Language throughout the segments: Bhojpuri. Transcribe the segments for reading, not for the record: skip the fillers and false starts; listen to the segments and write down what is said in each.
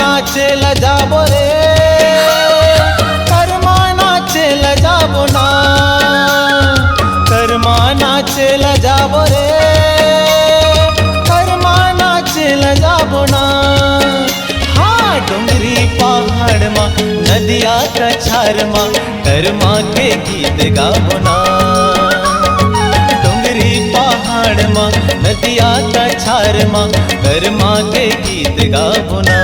नाचे लजाबो रे, कर्मा नाचे लजाबो ना, कर्मा नाचे लजाबो रे, कर्मा नाचे लजाबो ना। हाँ डोंगरी पहाड़ मा नदिया कछार मा कर्मा के गीत गाबो ना। डोंगरी पहाड़ मा नदिया कछार मा कर्मा के गीत गाबो ना।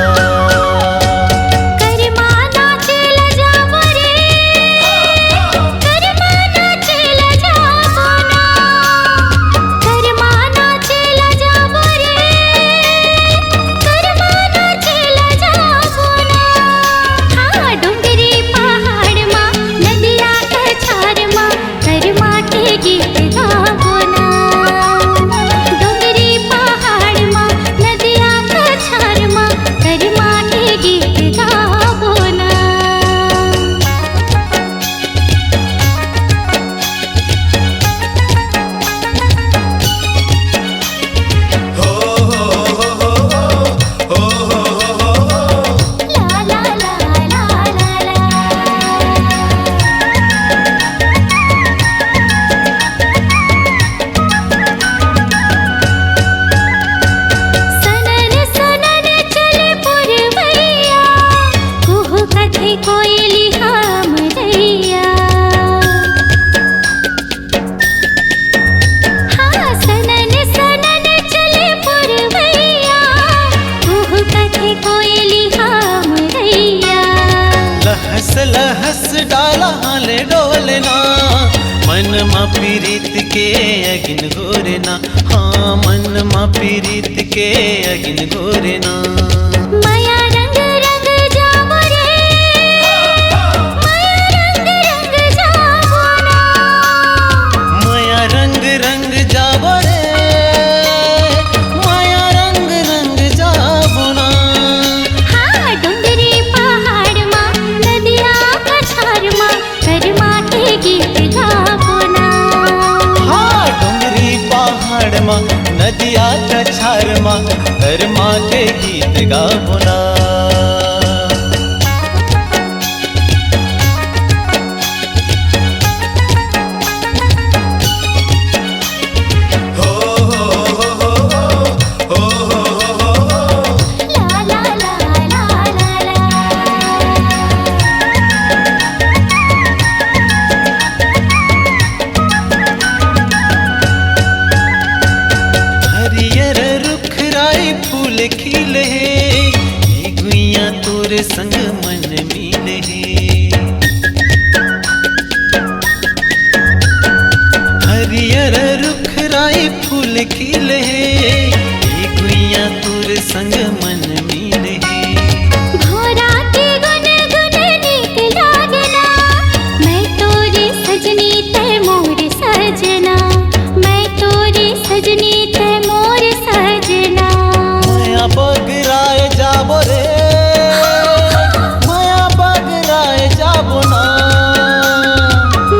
लहस डाला हाले डोलना, मन मा पीरित के अगिन गोरेना। हाँ मन मा पीरित के अगिन गोरेना। माया रंग रंग जाबो रे, माया रंग रंग जाबो ना, माया रंग रंग जाबो रे, माया रंग रंग जाबो ना। हाँ डोंगरी पहाड़ मा नदिया कछार मा कर्मा के गीत गाबो ना। हाँ डोंगरी पहाड़ मा नदिया कछार मा कर्मा के गीत गाबो ना। खिले गुइया तोरे संग मन मिले। हरियर रुख राई फूल खिले गुइया तोरे संग मन मिले। भोरा के गुन गुन नीक लागना, मैं तोरी सजनी ते मोर सजना, मैं तोरी सजनी ते मोर सजना। माया बगराए जाबो रे, माया बगराए जाबो ना,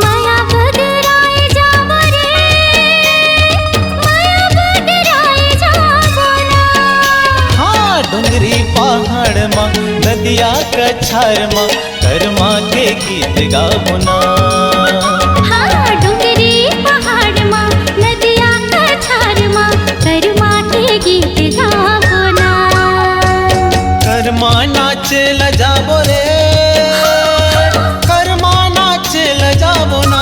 माया बगराए जाबो रे, माया बगराए जाबो ना। हाँ डोंगरी पहाड़ मा नदिया कछार मा कर्मा के गीत गाबो ना। हाँ डोंगरी पहाड़ मा नदिया कछार मा कर्मा के गीत गाबो ना। कर्मा नाचे लजाबो रे, कर्मा नाचे लजाबो ना,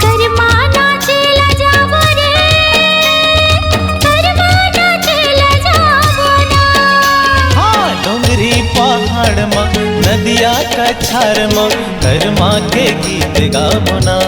कर्मा नाचे लजाबो रे, कर्मा नाचे लजाबो ना। हाँ डोंगरी पहाड़ मा नदिया कछार मा कर्मा के गीत गाबो ना।